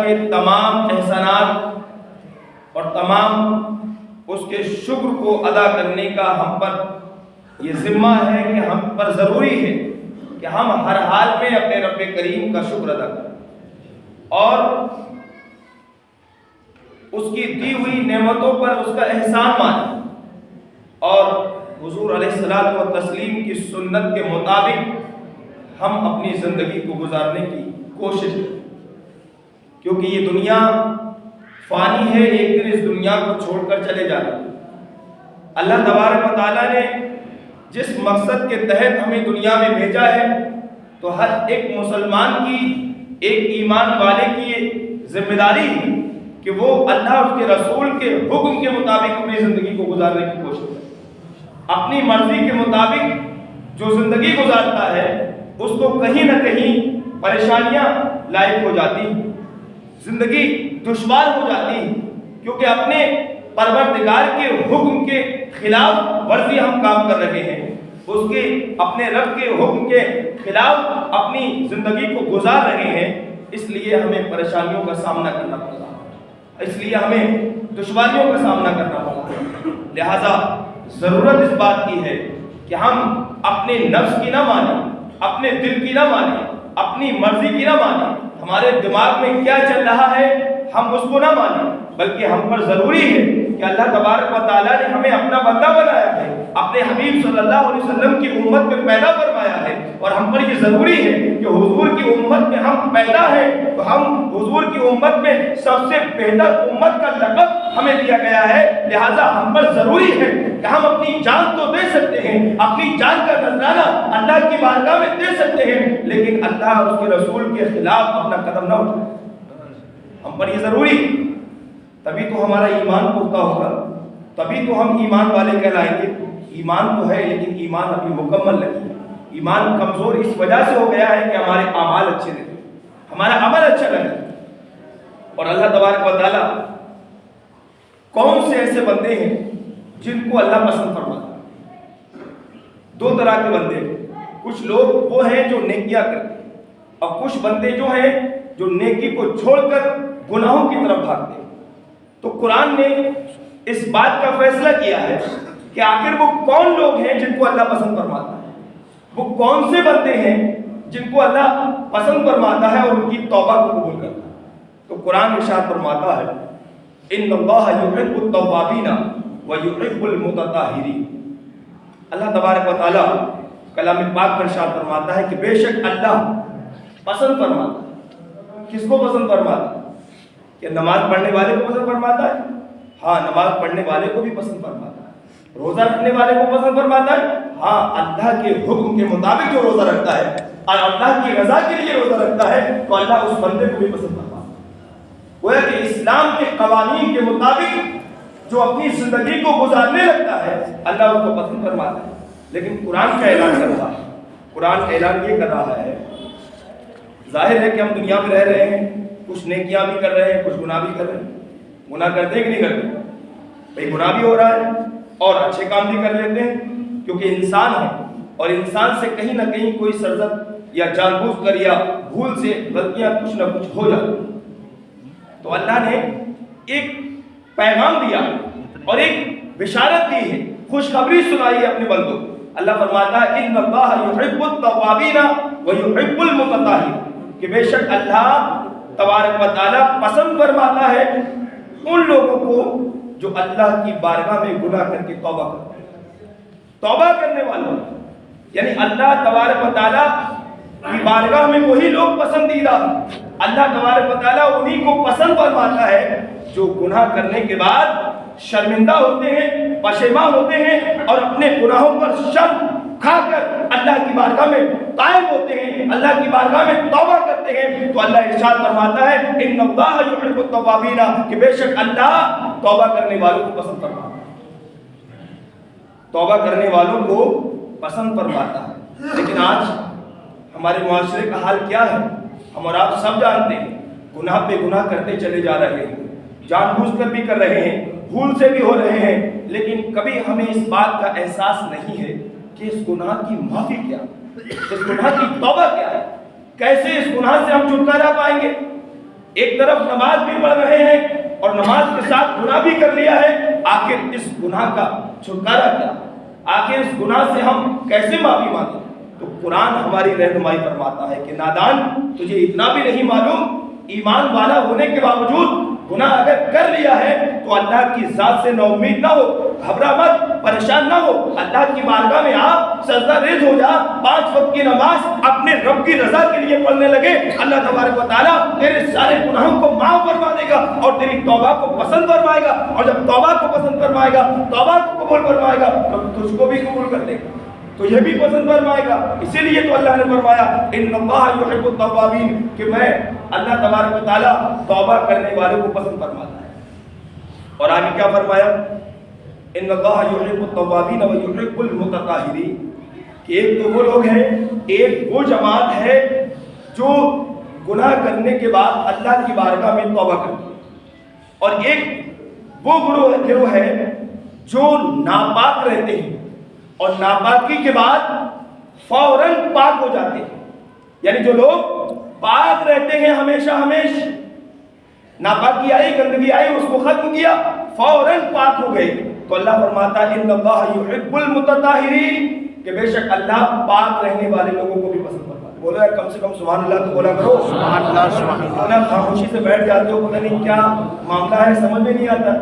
کے تمام احسانات اور تمام اس کے شکر کو ادا کرنے کا ہم پر یہ ذمہ ہے کہ ہم پر ضروری ہے کہ ہم ہر حال میں اپنے رب کریم کا شکر ادا کریں اور اس کی دی ہوئی نعمتوں پر اس کا احسان مانیں اور حضور علیہ الصلوۃ والتسلیم کی سنت کے مطابق ہم اپنی زندگی کو گزارنے کی کوشش کریں، کیونکہ یہ دنیا فانی ہے، ایک دن اس دنیا کو چھوڑ کر چلے جانا۔ اللہ تبارک و تعالیٰ نے جس مقصد کے تحت ہمیں دنیا میں بھیجا ہے تو ہر ایک مسلمان کی، ایک ایمان والے کی یہ ذمہ داری ہے کہ وہ اللہ اور اس کے رسول کے حکم کے مطابق اپنی زندگی کو گزارنے کی کوشش کرے۔ اپنی مرضی کے مطابق جو زندگی گزارتا ہے اس کو کہیں نہ کہیں پریشانیاں لاحق ہو جاتی ہیں، زندگی دشوار ہو جاتی ہے، کیونکہ اپنے پروردگار کے حکم کے خلاف ورزی ہم کام کر رہے ہیں، اس کے اپنے رب کے حکم کے خلاف اپنی زندگی کو گزار رہے ہیں، اس لیے ہمیں پریشانیوں کا سامنا کرنا پڑ رہا ہے، اس لیے ہمیں دشواریوں کا سامنا کرنا پڑ رہا ہے۔ لہذا ضرورت اس بات کی ہے کہ ہم اپنے نفس کی نہ مانیں، اپنے دل کی نہ مانیں، اپنی مرضی کی نہ مانیں، ہمارے دماغ میں کیا چل رہا ہے ہم اس کو نہ مانیں، بلکہ ہم پر ضروری ہے کہ اللہ تبارک و تعالیٰ نے ہمیں اپنا بندہ بنایا ہے، اپنے حبیب صلی اللہ علیہ وسلم کی امت میں پیدا فرمایا ہے، اور ہم پر یہ ضروری ہے کہ حضور کی امت میں ہم پیدا ہیں تو ہم حضور کی امت میں سب سے بہتر امت کا لقب ہمیں دیا گیا ہے۔ لہذا ہم پر ضروری ہے کہ ہم اپنی جان تو دے سکتے ہیں، اپنی جان کا نذرانہ اللہ کی بارگاہ میں دے سکتے ہیں، لیکن اللہ اور اس کے رسول کے خلاف اپنا قدم نہ اٹھائیں۔ ہم پر یہ ضروری ہے، تبھی تو ہمارا ایمان پختہ ہوگا، تبھی تو ہم ایمان والے کہلائیں گے۔ ایمان تو ہے لیکن ایمان ابھی مکمل نہیں ہے، ایمان کمزور اس وجہ سے ہو گیا ہے کہ ہمارے اعمال اچھے نہیں، ہمارا عمل اچھا نہیں۔ اور اللہ تبارک و تعالیٰ کون سے ایسے بندے ہیں جن کو اللہ پسند فرماتا ہے؟ دو طرح کے بندے ہیں، کچھ لوگ وہ ہیں جو نیکیاں کرتے ہیں، اور کچھ بندے جو ہیں جو نیکی کو چھوڑ کر گناہوں کی طرف بھاگتے ہیں۔ تو قرآن نے اس بات کا فیصلہ کیا ہے کہ آخر وہ کون لوگ ہیں جن کو اللہ پسند فرماتا ہے، وہ کون سے بندے ہیں جن کو اللہ پسند فرماتا ہے اور ان کی توبہ کو قبول کرتا ہے۔ تو قرآن ارشاد فرماتا ہے ان اللہ یحب التوابین ویحب المتطہرین۔ اللہ تبارک و تعالیٰ کلام پاک میں ارشاد فرماتا ہے کہ بے شک اللہ پسند فرماتا ہے۔ کس کو پسند فرماتا ہے؟ کہ نماز پڑھنے والے کو پسند فرماتا ہے؟ ہاں، نماز پڑھنے والے کو بھی پسند فرماتا ہے۔ روزہ رکھنے والے کو پسند فرماتا ہے؟ ہاں، اللہ کے حکم کے مطابق جو روزہ رکھتا ہے اور اللہ کی رضا کے لیے روزہ رکھتا ہے تو اللہ اس بندے کو بھی پسند فرماتا ہے۔ گویا کہ اسلام کے قوانین کے مطابق جو اپنی زندگی کو گزارنے لگتا ہے اللہ اس کو پسند فرماتا ہے۔ لیکن قرآن کا اعلان کر رہا ہے، قرآن کا اعلان یہ کر رہا ہے، ظاہر ہے کہ ہم دنیا میں رہ رہے ہیں، کچھ نیکیاں بھی کر رہے ہیں، کچھ گناہ بھی کر رہے ہیں۔ گناہ کرتے ہیں کہ نہیں کرتے؟ بھئی گناہ بھی ہو رہا ہے اور اچھے کام بھی کر لیتے ہیں، کیونکہ انسان ہے اور انسان سے کہیں نہ کہیں کوئی سرزد یا جان بوجھ کر یا بھول سے غلطیاں کچھ نہ کچھ ہو جاتی۔ تو اللہ نے ایک پیغام دیا اور ایک بشارت دی ہے، خوشخبری سنائی ہے اپنے بندوں کو۔ اللہ فرماتا ہے ان اللہ یحب التوابین ویحب المتطہرین، کہ بے شک اللہ تبارک و تعالیٰ پسند فرماتا ہے ان لوگوں کو جو اللہ کی بارگاہ میں گناہ کر کے توبہ کرتے ہیں۔ توبہ کرنے والوں، یعنی اللہ تبارک و تعالیٰ کی بارگاہ میں وہی لوگ پسندیدہ، اللہ تبارک و تعالیٰ انہی کو پسند فرماتا ہے جو گناہ کرنے کے بعد شرمندہ ہوتے ہیں، پشیمان ہوتے ہیں اور اپنے گناہوں پر شرم کھا کر اللہ کی بارگاہ میں قائم ہوتے ہیں، اللہ کی بارگاہ میں توبہ کرتے ہیں۔ تو اللہ ارشاد فرماتا ہے ان اللہ یحب التوابین، کہ بے شک اللہ توبہ کرنے والوں کو پسند فرماتا ہے، توبہ کرنے والوں کو پسند فرماتا ہے۔ لیکن آج ہمارے معاشرے کا حال کیا ہے؟ ہم اور آپ سب جانتے ہیں، گناہ پہ گناہ کرتے چلے جا رہے ہیں، جان بوجھ کر بھی کر رہے ہیں، بھول سے بھی ہو رہے ہیں، لیکن کبھی ہمیں اس بات کا احساس نہیں ہے کہ اس گناہ کی معافی کیا، اس گناہ کی توبہ کیا ہے، کیسے اس گناہ سے ہم چھٹکارا پائیں گے۔ ایک طرف نماز بھی پڑھ رہے ہیں اور نماز کے ساتھ گناہ بھی کر لیا ہے، آخر اس گناہ کا چھٹکارا کیا؟ آخر اس گناہ سے ہم کیسے معافی مانگیں؟ تو قرآن ہماری رہنمائی فرماتا ہے کہ نادان، تجھے اتنا بھی نہیں معلوم، ایمان والا ہونے کے باوجود گناہ اگر کر لیا ہے تو اللہ کی ذات سے نا امید نہ ہو، گھبرا مت، پریشان نہ ہو، اللہ کی بارگاہ میں آپ سجدہ ریز ہو جا، 5 وقت کی نماز اپنے رب کی رضا کے لیے پڑھنے لگے، اللہ تبارک و تعالیٰ تیرے سارے گناہوں کو معاف فرما دے گا اور تیری توبہ کو پسند فرمائے گا، اور جب توبہ کو پسند فرمائے گا، توبہ کو قبول فرمائے گا تو تجھ کو بھی قبول کر لے گا، تو یہ بھی پسند فرمائے گا۔ اسی لیے تو اللہ نے فرمایا ان اللہ یحب التوابین، کہ میں اللہ تبارک و تعالیٰ توبہ کرنے والوں کو پسند فرماتا ہے۔ اور آگے کیا فرمایا؟ ان اللہ یحب التوابین و یحب المتطہرین، کہ ایک تو وہ لوگ ہیں، ایک وہ جماعت ہے جو گناہ کرنے کے بعد اللہ کی بارگاہ میں توبہ کرتی ہے، اور ایک وہ گروہ ہے جو ناپاک رہتے ہیں اور ناپاکی کے بعد فوراً پاک ہو جاتے ہیں، یعنی جو لوگ پاک رہتے ہیں ہمیشہ ناپاکی آئی، گندگی آئی، اس کو ختم کیا، فوراً پاک ہو گئے، تو اللہ فرماتا ہے ان اللہ یحب المتطہرین، کہ بے شک اللہ پاک رہنے والے لوگوں کو بھی پسند کرتا ہے۔ بولو یار کم سے کم سبحان اللہ تو بولا کرو، سبحان اللہ۔ خاموشی سے بیٹھ جاتے ہو، پتہ نہیں کیا معاملہ ہے، سمجھ میں نہیں آتا۔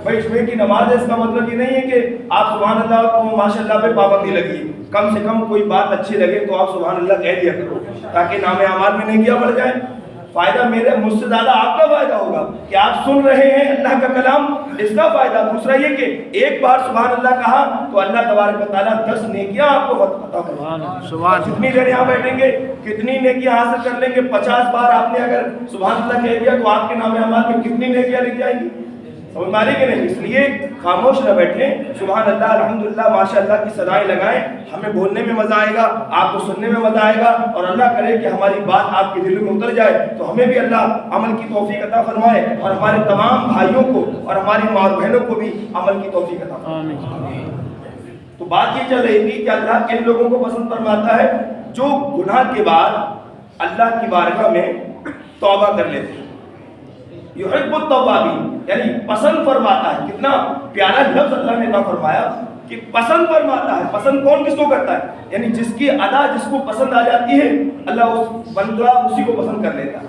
بھائی صبح کی نماز ہے، اس کا مطلب یہ نہیں ہے کہ آپ سبحان اللہ کو ماشاء اللہ پہ پابندی لگی، کم سے کم کوئی بات اچھی لگے تو آپ سبحان اللہ کہہ دیا کرو، تاکہ نام اعمال میں نیکیاں بڑھ جائیں۔ فائدہ مجھ سے زیادہ آپ کا فائدہ ہوگا کہ آپ سن رہے ہیں اللہ کا کلام، اس کا فائدہ۔ دوسرا یہ کہ ایک بار سبحان اللہ کہا تو اللہ تبارک و تعالیٰ 10 نیکیاں آپ کو عطا کریں۔ جتنی دیر یہاں بیٹھیں گے کتنی نیکیاں حاصل کر لیں گے؟ 50 بار آپ نے اگر سبحان اللہ کہہ دیا تو آپ کے نام اعمال میں کتنی نیکیاں لکھ جائیں گی؟ سمجھ مارے کہ نہیں؟ اس لیے خاموش نہ بیٹھیں، سبحان اللہ الحمدللہ ماشاء اللہ کی صدائیں لگائیں، ہمیں بولنے میں مزہ آئے گا، آپ کو سننے میں مزہ آئے گا، اور اللہ کرے کہ ہماری بات آپ کے دلوں میں اتر جائے تو ہمیں بھی اللہ عمل کی توفیق عطا فرمائے، اور ہمارے تمام بھائیوں کو اور ہماری ماں بہنوں کو بھی عمل کی توفیق عطا فرمائے۔ تو بات یہ چل رہی تھی کہ اللہ کن لوگوں کو پسند فرماتا ہے؟ جو گناہ کے بعد اللہ کی بارگاہ میں توبہ کر لیتے ہیں۔ یحب التوابین یعنی پسند فرماتا ہے، کتنا پیارا لفظ اللہ نے عطا فرمایا کہ پسند فرماتا ہے۔ پسند کون کس کو کرتا ہے؟ یعنی جس کی ادا جس کو پسند آ جاتی ہے اللہ اس بندہ اسی کو پسند کر لیتا ہے،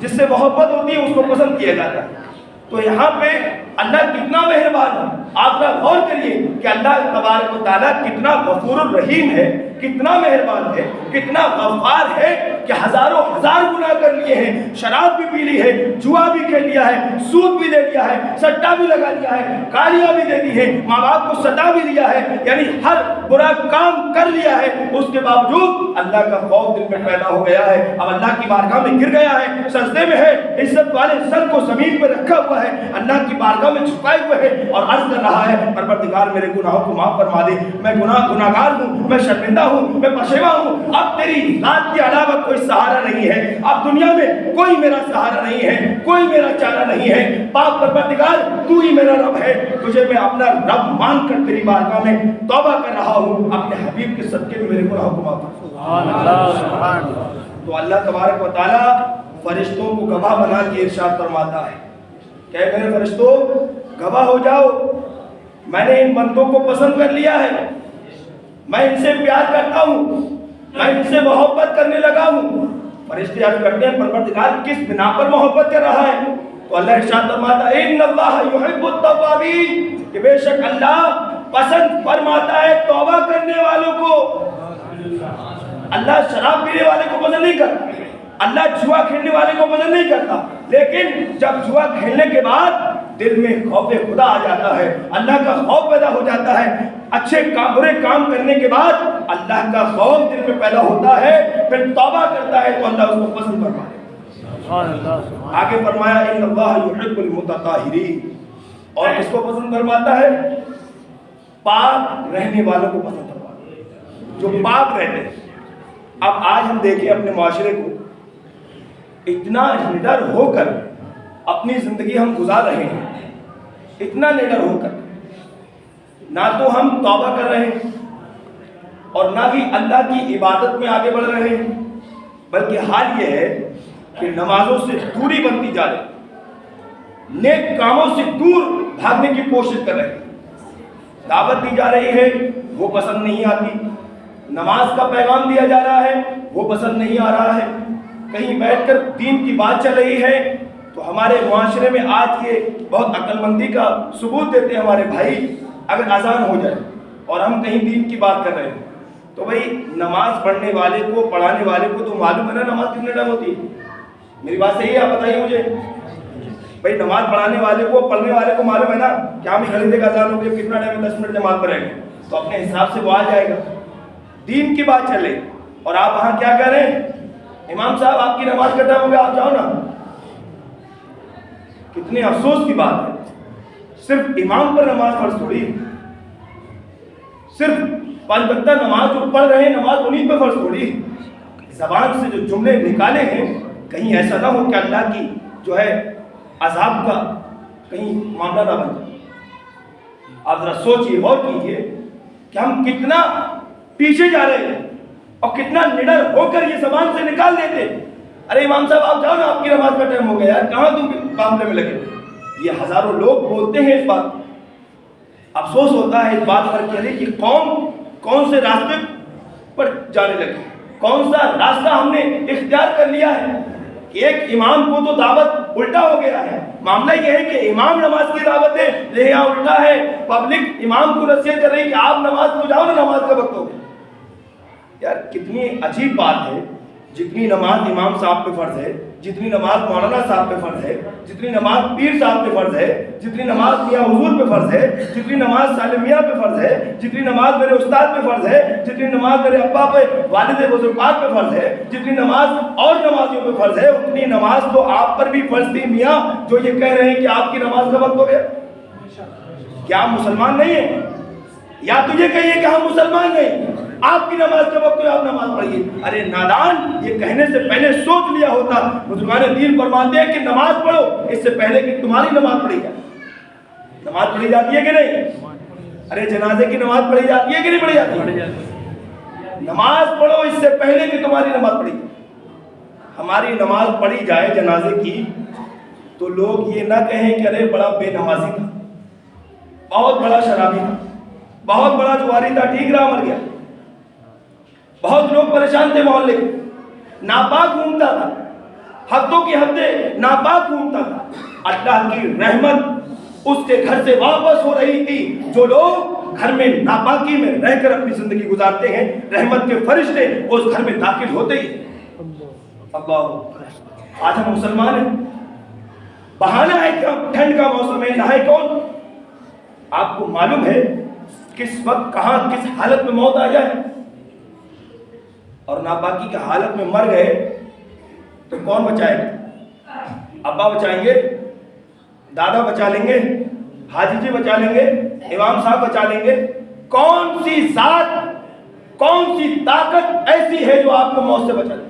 جس سے محبت ہوتی ہے اس کو پسند کیا جاتا ہے۔ تو یہاں پہ اللہ کتنا مہربان ہے، آپ کا غور کریے کہ اللہ تبارک و تعالیٰ کتنا غفور الرحیم ہے، کتنا مہربان ہے، کتنا غفار ہے کہ ہزاروں ہزار گناہ کر لیے ہیں، شراب بھی پی لی ہے، جوا بھی کھیل لیا ہے، سود بھی لے لیا ہے، سٹا بھی لگا لیا ہے، گالیاں بھی دے دی ہیں، ماں باپ کو ستا بھی لیا ہے، یعنی ہر برا کام کر لیا ہے، اس کے باوجود اللہ کا خوف دل میں پیدا ہو گیا ہے، اب اللہ کی بارگاہ میں گر گیا ہے، سجدے میں ہے، عزت والے سر کو زمین پر رکھا ہوا ہے، اللہ کی بارگاہ میں چھپائے ہوئے ہے اور عرض کر رہا ہے پروردگار میرے گناہوں کو معاف فرما دے، میں گناہگار ہوں، میں شرمندہ ہوں، میں پشیماں ہوں، اب تیری ذات کے علاوہ کوئی سہارا نہیں ہے، اب دنیا میں کوئی میرا سہارا نہیں ہے، کوئی میرا چارہ نہیں ہے، پاک پروردگار تو ہی میرا رب ہے، تجھے میں اپنا رب مان کر تیری بارگاہ میں توبہ کر رہا ہوں، اپنے حبیب کے صدقے میں میرے گناہوں کو معاف فرما۔ تو اللہ تبارک و تعالیٰ فرشتوں کو گواہ بنا کے ارشاد فرماتا ہے کہ میرے فرشتوں گواہ ہو جاؤ، میں نے ان بندوں کو پسند کر لیا ہے، میں ان سے پیار کرتا ہوں، میں ان سے محبت کرنے لگا ہوں۔ فرشتے عرض کرتے ہیں پروردگار کس بنا پر محبت کر رہا ہے؟ تو اللہ ارشاد فرماتا ہے ان اللہ یحب التوابین، کہ بے شک اللہ پسند فرماتا ہے توبہ کرنے والوں کو۔ اللہ شراب پینے والے کو پسند نہیں کرتا، اللہ جوا کھیلنے والے کو پسند نہیں کرتا، لیکن جب جوا کھیلنے کے بعد دل میں خوف خدا آ جاتا ہے، اللہ کا خوف پیدا ہو جاتا ہے، اچھے برے کام کرنے کے بعد اللہ کا خوف دل میں پیدا ہوتا ہے، پھر توبہ کرتا ہے تو اللہ اس کو پسند فرماتا ہے۔ آگے فرمایا ان اللہ یحب المتطہرین، اور کس کو پسند فرماتا ہے؟ پاک رہنے والوں کو پسند فرماتا ہے، جو پاک رہتے ہیں۔ اب آج ہم دیکھیں اپنے معاشرے کو، اتنا نڈر ہو کر اپنی زندگی ہم گزار رہے ہیں، اتنا نڈر ہو کر نہ تو ہم توبہ کر رہے ہیں اور نہ ہی اللہ کی عبادت میں آگے بڑھ رہے ہیں، بلکہ حال یہ ہے کہ نمازوں سے دوری بنتی جا رہی، نیک کاموں سے دور بھاگنے کی کوشش کر رہے ہیں، دعوت دی جا رہی ہے وہ پسند نہیں آتی، نماز کا پیغام دیا جا رہا ہے وہ پسند نہیں آ رہا ہے، کہیں بیٹھ کر دین کی بات چل رہی ہے تو ہمارے معاشرے میں آج یہ بہت عقل مندی کا ثبوت دیتے ہیں ہمارے بھائی، اگر اذان ہو جائے اور ہم کہیں دین کی بات کر رہے ہیں تو بھائی نماز پڑھنے والے کو، پڑھانے والے کو تو معلوم ہے نا نماز کتنے ٹائم ہوتی ہے؟ میری بات صحیح ہے؟ آپ بتائیے مجھے بھائی، نماز پڑھانے والے کو، پڑھنے والے کو معلوم ہے نا کہ ہم گھنٹے کا اذان ہو گیا، کتنا ٹائم ہے، 10 منٹ نماز پڑھیں گے تو اپنے حساب سے وہ آ جائے گا، دین کی بات چلے اور آپ وہاں کیا کہہ رہے ہیں؟ امام صاحب آپ کی نماز کا ٹائم ہو گیا، آپ جاؤ نا۔ کتنے افسوس کی بات ہے، صرف امام پر نماز فرض تھوڑی، صرف 5 وقتہ نماز جو پڑھ رہے ہیں نماز انہیں پہ فرض تھوڑی، زبان سے جو جملے نکالے ہیں کہیں ایسا نہ ہو کہ اللہ کی جو ہے عذاب کا کہیں معاملہ نہ بن جائے۔ آپ ذرا سوچئے، غور کیجئے کہ ہم کتنا پیچھے جا رہے ہیں اور کتنا نڈر ہو کر یہ زبان سے نکال دیتے، ارے امام صاحب آپ جاؤ نا، آپ کی نماز کا ٹائم ہو گیا یار، کہاں تم معاملے میں لگے؟ یہ ہزاروں لوگ بولتے ہیں اس بات، افسوس ہوتا ہے اس بات پر کہ قوم کون سے راستے پر جانے لگی، کون سا راستہ ہم نے اختیار کر لیا ہے کہ ایک امام کو تو دعوت الٹا ہو گیا ہے۔ معاملہ یہ ہے کہ امام نماز کی دعوت ہے لیکن یہاں الٹا ہے، پبلک امام کو نصیحت کر رہی کہ آپ نماز کو جاؤ نا، نماز کا وقت ہو گیا۔ یار کتنی عجیب بات ہے، جتنی نماز امام صاحب پہ فرض ہے، جتنی نماز مولانا صاحب پہ فرض ہے، جتنی نماز پیر صاحب پہ فرض ہے، جتنی نماز میاں حضور پہ فرض ہے، جتنی نماز سالم میاں پہ فرض ہے، جتنی نماز میرے استاد پہ فرض ہے، جتنی نماز میرے ابا پہ، والد بزرگوار پہ فرض ہے، جتنی نماز اور نمازیوں پہ فرض ہے، اتنی نماز تو آپ پر بھی فرض تھی میاں، جو یہ کہہ رہے ہیں کہ آپ کی نماز کا وقت ہو گیا۔ کیا آپ مسلمان نہیں ہیں؟ یا تو یہ کہیے کہ ہم مسلمان نہیں، آپ کی نماز کا وقت ہے، آپ نماز پڑھیے۔ ارے نادان، یہ کہنے سے پہلے سوچ لیا ہوتا۔ بزرگان دین فرماتے ہیں کہ نماز پڑھو اس سے پہلے کہ تمہاری نماز پڑھی جائے۔ نماز پڑھی جاتی ہے کہ نہیں؟ ارے جنازے کی نماز پڑھی جاتی ہے کہ نہیں پڑھی جاتی؟ نماز پڑھو اس سے پہلے کہ تمہاری نماز پڑھی جائے۔ ہماری نماز پڑھی جائے جنازے کی تو لوگ یہ نہ کہیں کہ ارے بڑا بے نمازی تھا، بہت بڑا شرابی تھا، بہت بڑا جواری تھا، ٹھیک رہا مر گیا۔ بہت لوگ پریشان تھے محلے کے، ناپاک گھومتا تھا، حدوں کی حدیں ناپاک گھومتا تھا۔ اللہ کی رحمت اس کے گھر سے واپس ہو رہی تھی۔ جو لوگ گھر میں ناپاکی میں رہ کر اپنی زندگی گزارتے ہیں، رحمت کے فرشتے اس گھر میں داخل ہوتے ہی۔ اللہ، آج ہم مسلمان ہیں، بہانہ ہے کہ ہم ٹھنڈ کا موسم ہے، نہائے کون؟ آپ کو معلوم ہے کس وقت کہاں کس حالت میں موت آ جائے؟ اور ناپاکی کی حالت میں مر گئے تو کون بچائے گا؟ ابا بچائیں گے، دادا بچا لیں گے، حاجی جی بچا لیں گے، امام صاحب بچا لیں گے؟ کون سی ذات، کون سی طاقت ایسی ہے جو آپ کو موت سے بچا لے؟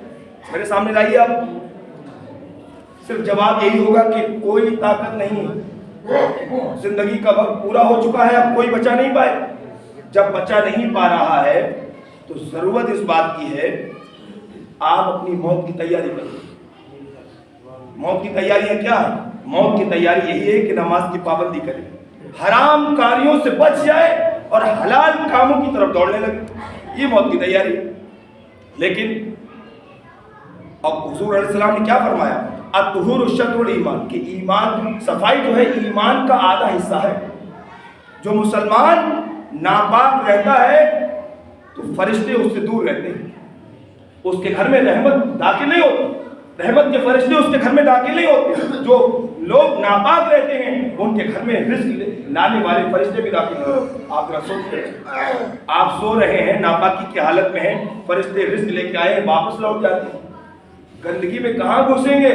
میرے سامنے لائیے آپ، صرف جواب یہی ہوگا کہ کوئی طاقت نہیں ہے، زندگی کا وقت پورا ہو چکا ہے، اب کوئی بچا نہیں پائے۔ جب بچا نہیں پا رہا ہے تو ضرورت اس بات کی ہے آپ اپنی موت کی تیاری کریں۔ موت کی تیاری کیا ہے؟ موت کی تیاری یہی ہے کہ نماز کی پابندی کریں، حرام کاریوں سے بچ جائے اور حلال کاموں کی طرف دوڑنے لگے، یہ موت کی تیاری۔ لیکن اب حضور علیہ السلام نے کیا فرمایا؟ الطہور شطر الایمان، کہ ایمان، صفائی جو ہے ایمان کا آدھا حصہ ہے۔ جو مسلمان ناپاک رہتا ہے تو فرشتے اس سے دور رہتے ہیں، اس کے گھر میں رحمت داخل نہیں ہوتی، رحمت کے فرشتے اس کے گھر میں داخل نہیں ہوتے۔ جو لوگ ناپاک رہتے ہیں ان کے گھر میں رزق لانے والے فرشتے بھی داخل نہیں ہوتے۔ آپ ذرا سوچتے ہیں، آپ سو رہے ہیں، ناپاکی کی حالت میں ہیں، فرشتے رزق لے کے آئے ہیں، واپس لوٹ جاتے ہیں، گندگی میں کہاں گھسیں گے؟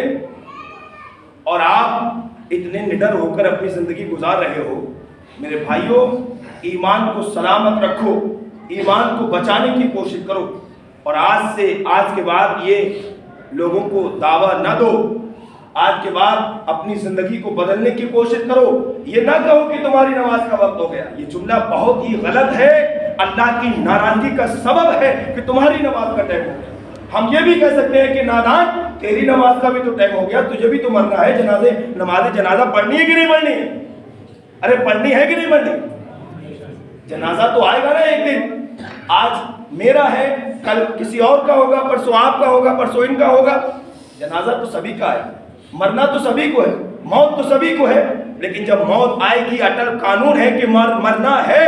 اور آپ اتنے نڈر ہو کر اپنی زندگی گزار رہے ہو۔ میرے بھائیوں، ایمان کو سلامت رکھو، ایمان کو بچانے کی کوشش کرو، اور آج کے بعد یہ لوگوں کو دعویٰ نہ دو، آج کے بعد اپنی زندگی کو بدلنے کی کوشش کرو۔ یہ نہ کہو کہ تمہاری نماز کا وقت ہو گیا، یہ جملہ بہت ہی غلط ہے، اللہ کی ناراضگی کا سبب ہے کہ تمہاری نماز کا ٹائم ہو گیا۔ ہم یہ بھی کہہ سکتے ہیں کہ نادان تیری نماز کا بھی تو ٹائم ہو گیا, تجھے بھی تو مرنا ہے, نماز جنازہ پڑھنی ہے کہ نہیں پڑھنی ہے؟ ارے پڑھنی ہے کہ نہیں پڑھنی؟ جنازہ تو آئے گا نا ایک دن. آج میرا ہے, کل کسی اور کا ہوگا, پرسوں آپ کا ہوگا, پرسوں ان کا ہوگا. جنازہ تو سبھی کا ہے, مرنا تو سبھی کو ہے, موت تو سبھی کو ہے. لیکن جب موت آئے گی, اٹل قانون ہے کہ مرنا ہے,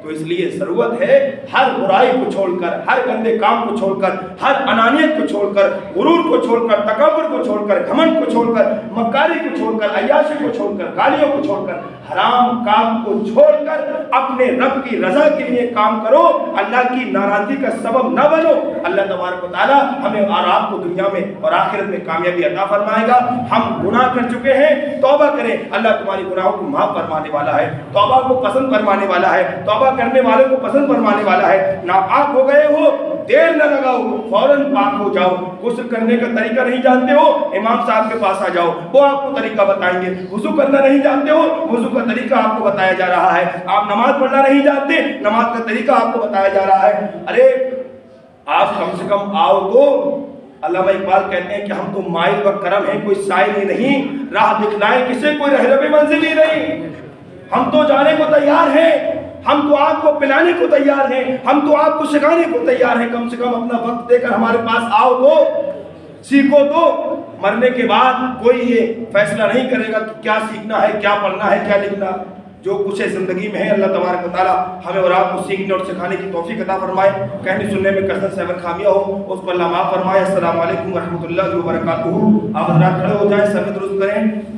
تو اس لیے ضرورت ہے ہر برائی کو چھوڑ کر, ہر گندے کام کو چھوڑ کر, ہر انانیت کو چھوڑ کر, غرور کو چھوڑ کر, تکبر کو چھوڑ کر, گھمنڈ کو چھوڑ کر, مکاری کو چھوڑ کر, عیاشی کو چھوڑ کر, گالیوں کو چھوڑ کر, حرام کام کو چھوڑ کر اپنے رب کی رضا کے لیے کام کرو, اللہ کی ناراضگی کا سبب نہ بنو. اللہ تبارک و تعالی ہمیں اور آپ کو دنیا میں اور آخرت میں کامیابی عطا فرمائے گا. ہم گناہ کر چکے ہیں, توبہ کریں, اللہ تمہاری گناہوں کو معاف فرمانے والا ہے, توبہ کو پسند فرمانے والا ہے, توبہ کرنے والے کو پسند فرمانے والا ہے. ناپاک ہو گئے ہو, دیر نہ لگاؤ, فوراً پاک ہو جاؤ. غسل کرنے کا طریقہ نہیں جانتے ہو, امام صاحب کے پاس آ جاؤ, وہ آپ کو طریقہ بتائیں گے. وضو کرنا نہیں جانتے ہو, وضو کا طریقہ آپ کو بتایا جا رہا ہے. آپ نماز پڑھنا نہیں جانتے, نماز کا طریقہ آپ کو بتایا جا رہا ہے. ارے آپ کم سے کم آؤ تو. علامہ اقبال کہتے ہیں کہ ہم تو مائل و کرم ہیں, کوئی سائل ہی نہیں, راہ دکھلائیں کسے, کوئی رہنم منزل ہی نہیں. ہم تو جانے کو تیار ہیں, ہم تو آپ کو پلانے کو تیار ہیں, ہم تو آپ کو سکھانے کو تیار ہیں. کم سے کم اپنا وقت دے کر ہمارے پاس آؤ تو, سیکھو تو. مرنے کے بعد کوئی یہ فیصلہ نہیں کرے گا کہ کیا سیکھنا ہے, کیا پڑھنا ہے, کیا لکھنا. جو کچھ ہے زندگی میں ہے, اللہ تبارک و تعالیٰ ہمیں اور آپ کو سیکھنے اور سکھانے کی توفیق عطا فرمائے. کہنے سننے میں کثرت سے اگر خامیاں ہو اس کو اللہ معاف فرمائے. السلام علیکم ورحمۃ اللہ وبرکاتہ. آپ حضرات کھڑے ہو جائیں, سب درست کریں.